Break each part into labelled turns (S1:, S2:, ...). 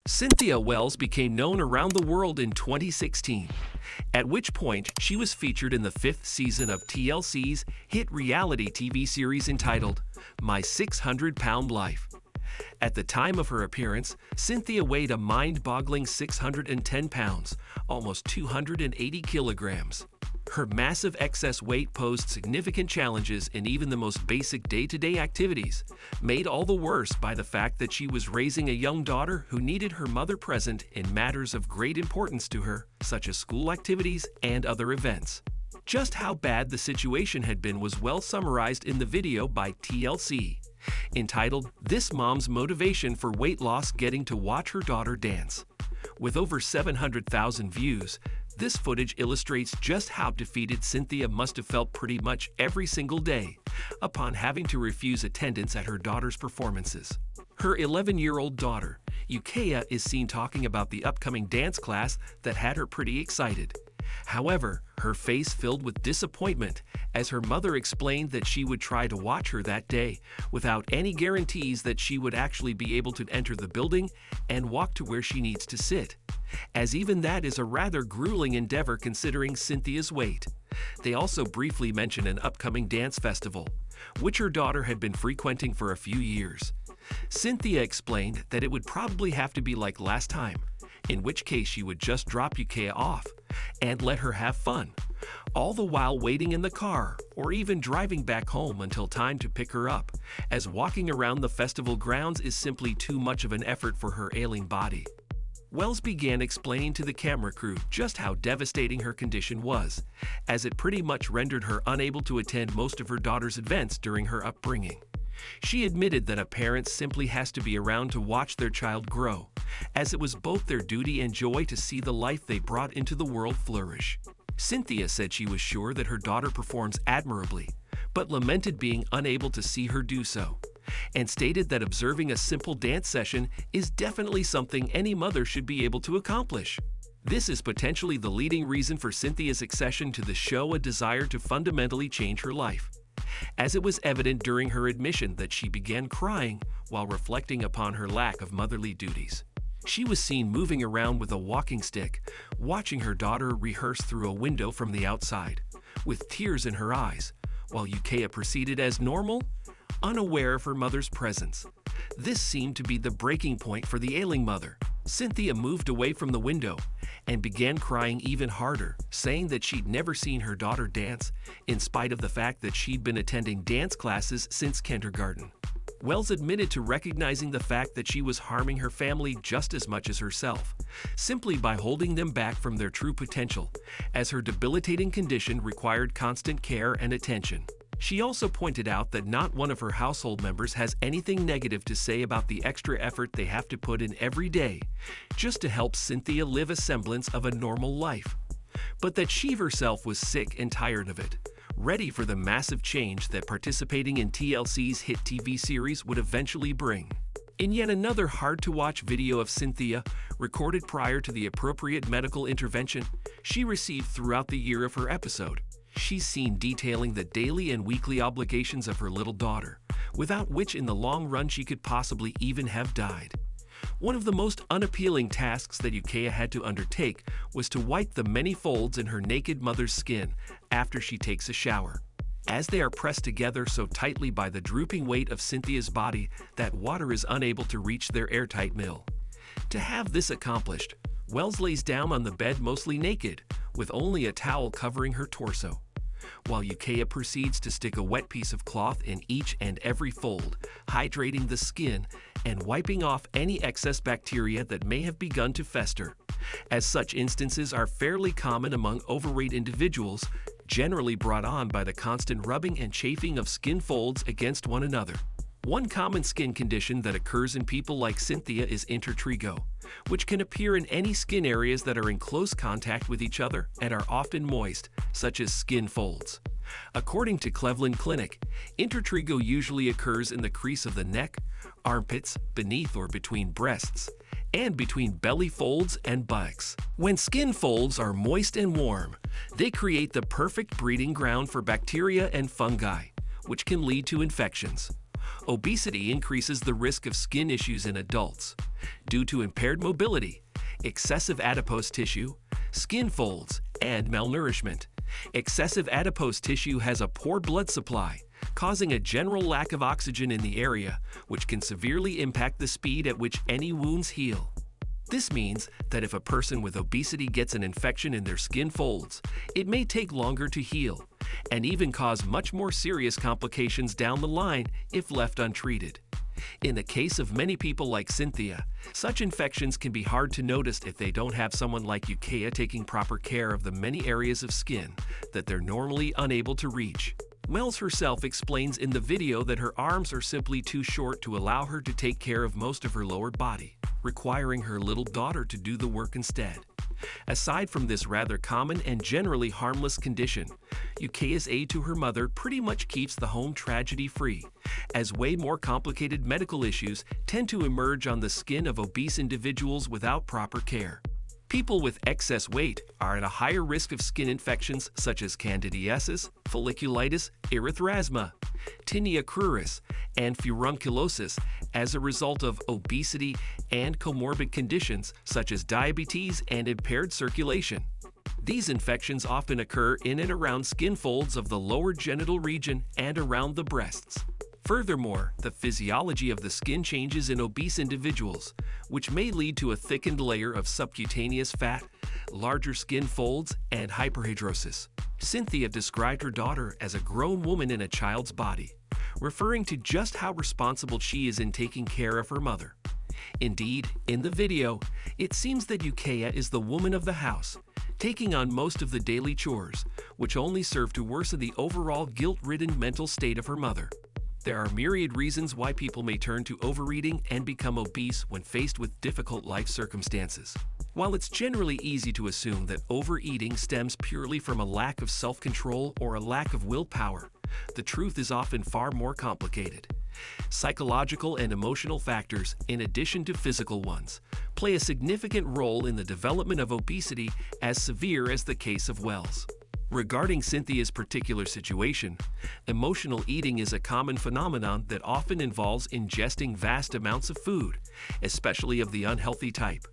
S1: Cynthia Wells became known around the world in 2016, at which point she was featured in the fifth season of TLC's hit reality TV series entitled My 600-Pound Life. At the time of her appearance, Cynthia weighed a mind-boggling 610 pounds, almost 280 kilograms. Her massive excess weight posed significant challenges in even the most basic day-to-day activities, made all the worse by the fact that she was raising a young daughter who needed her mother present in matters of great importance to her, such as school activities and other events. Just how bad the situation had been was well summarized in the video by TLC, entitled "This Mom's Motivation for Weight Loss Getting to Watch Her Daughter Dance." With over 700,000 views, this footage illustrates just how defeated Cynthia must have felt pretty much every single day upon having to refuse attendance at her daughter's performances. Her 11-year-old daughter, Ukea, is seen talking about the upcoming dance class that had her pretty excited. However, her face filled with disappointment as her mother explained that she would try to watch her that day without any guarantees that she would actually be able to enter the building and walk to where she needs to sit, as even that is a rather grueling endeavor considering Cynthia's weight. They also briefly mention an upcoming dance festival, which her daughter had been frequenting for a few years. Cynthia explained that it would probably have to be like last time, in which case she would just drop Ukea off and let her have fun, all the while waiting in the car or even driving back home until time to pick her up, as walking around the festival grounds is simply too much of an effort for her ailing body. Wells began explaining to the camera crew just how devastating her condition was, as it pretty much rendered her unable to attend most of her daughter's events during her upbringing. She admitted that a parent simply has to be around to watch their child grow, as it was both their duty and joy to see the life they brought into the world flourish. Cynthia said she was sure that her daughter performs admirably, but lamented being unable to see her do so, and stated that observing a simple dance session is definitely something any mother should be able to accomplish. This is potentially the leading reason for Cynthia's accession to the show, a desire to fundamentally change her life, as it was evident during her admission that she began crying while reflecting upon her lack of motherly duties. She was seen moving around with a walking stick, watching her daughter rehearse through a window from the outside, with tears in her eyes, while Ukea proceeded as normal, unaware of her mother's presence. This seemed to be the breaking point for the ailing mother. Cynthia moved away from the window and began crying even harder, saying that she'd never seen her daughter dance, in spite of the fact that she'd been attending dance classes since kindergarten. Wells admitted to recognizing the fact that she was harming her family just as much as herself, simply by holding them back from their true potential, as her debilitating condition required constant care and attention. She also pointed out that not one of her household members has anything negative to say about the extra effort they have to put in every day just to help Cynthia live a semblance of a normal life, but that she herself was sick and tired of it, ready for the massive change that participating in TLC's hit TV series would eventually bring. In yet another hard-to-watch video of Cynthia, recorded prior to the appropriate medical intervention she received throughout the year of her episode, she's seen detailing the daily and weekly obligations of her little daughter, without which in the long run she could possibly even have died. One of the most unappealing tasks that Ukea had to undertake was to wipe the many folds in her naked mother's skin after she takes a shower, as they are pressed together so tightly by the drooping weight of Cynthia's body that water is unable to reach their airtight mill. To have this accomplished, Wells lays down on the bed mostly naked, with only a towel covering her torso, while Ukea proceeds to stick a wet piece of cloth in each and every fold, hydrating the skin and wiping off any excess bacteria that may have begun to fester, as such instances are fairly common among overweight individuals, generally brought on by the constant rubbing and chafing of skin folds against one another. One common skin condition that occurs in people like Cynthia is intertrigo, which can appear in any skin areas that are in close contact with each other and are often moist, such as skin folds. According to Cleveland Clinic, intertrigo usually occurs in the crease of the neck, armpits, beneath or between breasts, and between belly folds and buttocks. When skin folds are moist and warm, they create the perfect breeding ground for bacteria and fungi, which can lead to infections. Obesity increases the risk of skin issues in adults due to impaired mobility, excessive adipose tissue, skin folds, and malnourishment. Excessive adipose tissue has a poor blood supply, causing a general lack of oxygen in the area, which can severely impact the speed at which any wounds heal. This means that if a person with obesity gets an infection in their skin folds, it may take longer to heal and even cause much more serious complications down the line if left untreated. In the case of many people like Cynthia, such infections can be hard to notice if they don't have someone like Ukea taking proper care of the many areas of skin that they're normally unable to reach. Wells herself explains in the video that her arms are simply too short to allow her to take care of most of her lower body, requiring her little daughter to do the work instead. Aside from this rather common and generally harmless condition, Ukea's aid to her mother pretty much keeps the home tragedy-free, as way more complicated medical issues tend to emerge on the skin of obese individuals without proper care. People with excess weight are at a higher risk of skin infections such as candidiasis, folliculitis, erythrasma, tinea cruris, and furunculosis as a result of obesity and comorbid conditions such as diabetes and impaired circulation. These infections often occur in and around skin folds of the lower genital region and around the breasts. Furthermore, the physiology of the skin changes in obese individuals, which may lead to a thickened layer of subcutaneous fat, larger skin folds, and hyperhidrosis. Cynthia described her daughter as a grown woman in a child's body, referring to just how responsible she is in taking care of her mother. Indeed, in the video, it seems that Ukea is the woman of the house, taking on most of the daily chores, which only serve to worsen the overall guilt-ridden mental state of her mother. There are myriad reasons why people may turn to overeating and become obese when faced with difficult life circumstances. While it's generally easy to assume that overeating stems purely from a lack of self-control or a lack of willpower, the truth is often far more complicated. Psychological and emotional factors, in addition to physical ones, play a significant role in the development of obesity, as severe as the case of Wells. Regarding Cynthia's particular situation, emotional eating is a common phenomenon that often involves ingesting vast amounts of food, especially of the unhealthy type,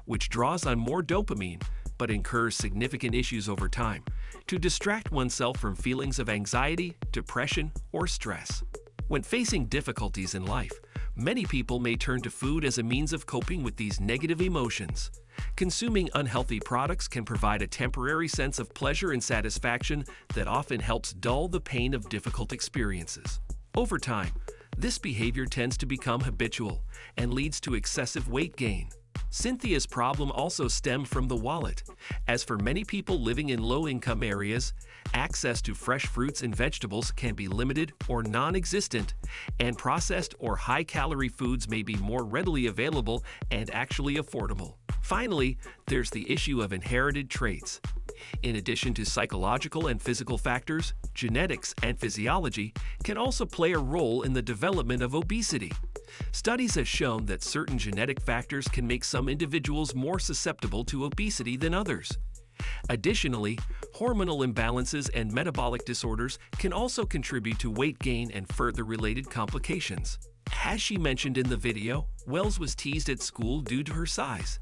S1: which draws on more dopamine but incurs significant issues over time, to distract oneself from feelings of anxiety, depression, or stress. When facing difficulties in life, many people may turn to food as a means of coping with these negative emotions. Consuming unhealthy products can provide a temporary sense of pleasure and satisfaction that often helps dull the pain of difficult experiences. Over time, this behavior tends to become habitual and leads to excessive weight gain. Cynthia's problem also stemmed from the wallet, as for many people living in low-income areas, access to fresh fruits and vegetables can be limited or non-existent, and processed or high-calorie foods may be more readily available and actually affordable. Finally, there's the issue of inherited traits. In addition to psychological and physical factors, genetics and physiology can also play a role in the development of obesity. Studies have shown that certain genetic factors can make some individuals more susceptible to obesity than others. Additionally, hormonal imbalances and metabolic disorders can also contribute to weight gain and further related complications. As she mentioned in the video, Wells was teased at school due to her size,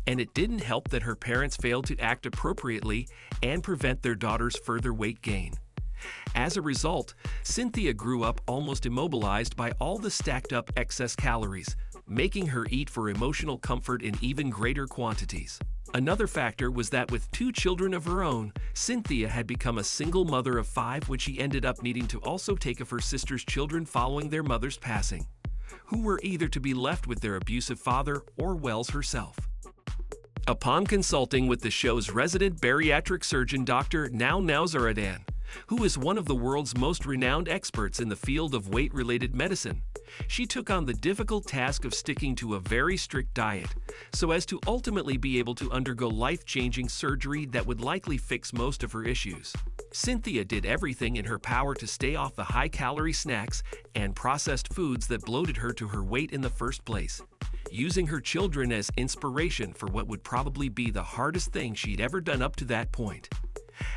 S1: and it didn't help that her parents failed to act appropriately and prevent their daughter's further weight gain. As a result, Cynthia grew up almost immobilized by all the stacked up excess calories, making her eat for emotional comfort in even greater quantities. Another factor was that with 2 children of her own, Cynthia had become a single mother of 5 when she ended up needing to also take of her sister's children following their mother's passing, who were either to be left with their abusive father or Wells herself. Upon consulting with the show's resident bariatric surgeon, Dr. Nazaradan, who is one of the world's most renowned experts in the field of weight-related medicine, she took on the difficult task of sticking to a very strict diet so as to ultimately be able to undergo life-changing surgery that would likely fix most of her issues. Cynthia did everything in her power to stay off the high-calorie snacks and processed foods that bloated her to her weight in the first place, using her children as inspiration for what would probably be the hardest thing she'd ever done up to that point.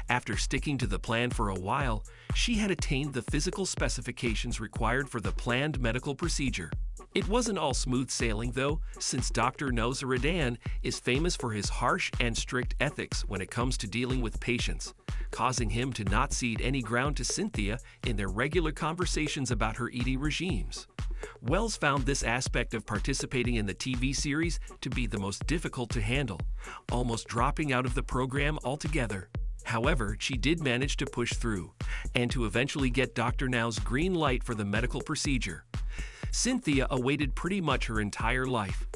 S1: After sticking to the plan for a while, she had attained the physical specifications required for the planned medical procedure. It wasn't all smooth sailing though, since Dr. Nouzaradan is famous for his harsh and strict ethics when it comes to dealing with patients, causing him to not cede any ground to Cynthia in their regular conversations about her eating regimes. Wells found this aspect of participating in the TV series to be the most difficult to handle, almost dropping out of the program altogether. However, she did manage to push through, and to eventually get Dr. Now's green light for the medical procedure. Cynthia awaited pretty much her entire life.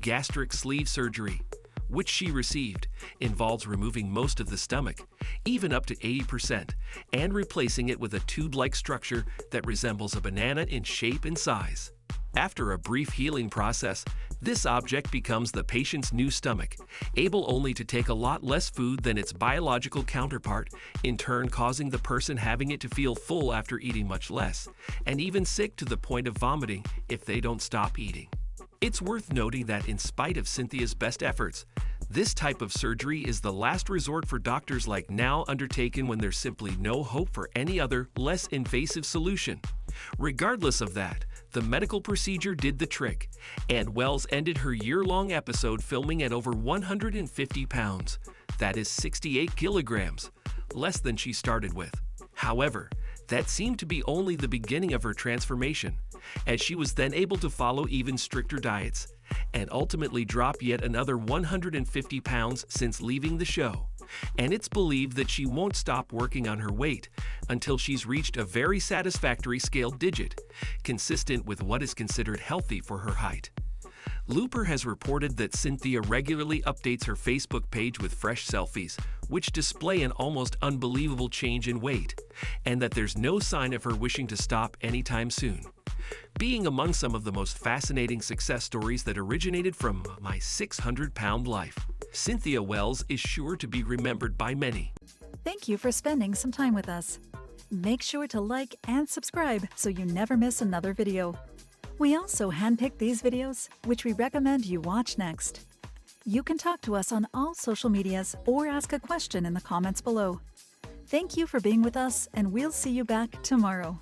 S1: Gastric sleeve surgery, which she received, involves removing most of the stomach, even up to 80%, and replacing it with a tube-like structure that resembles a banana in shape and size. After a brief healing process, this object becomes the patient's new stomach, able only to take a lot less food than its biological counterpart, in turn causing the person having it to feel full after eating much less, and even sick to the point of vomiting if they don't stop eating. It's worth noting that in spite of Cynthia's best efforts, this type of surgery is the last resort for doctors like Now undertaken when there's simply no hope for any other, less invasive solution. Regardless of that, the medical procedure did the trick, and Wells ended her year-long episode filming at over 150 pounds. That is 68 kilograms, less than she started with. However, that seemed to be only the beginning of her transformation, as she was then able to follow even stricter diets, and ultimately drop yet another 150 pounds since leaving the show. And it's believed that she won't stop working on her weight until she's reached a very satisfactory scale digit, consistent with what is considered healthy for her height. Looper has reported that Cynthia regularly updates her Facebook page with fresh selfies, which display an almost unbelievable change in weight, and that there's no sign of her wishing to stop anytime soon. Being among some of the most fascinating success stories that originated from my 600-pound life, Cynthia Wells is sure to be remembered by many.
S2: Thank you for spending some time with us. Make sure to like and subscribe so you never miss another video. We also handpick these videos, which we recommend you watch next. You can talk to us on all social medias or ask a question in the comments below. Thank you for being with us, and we'll see you back tomorrow.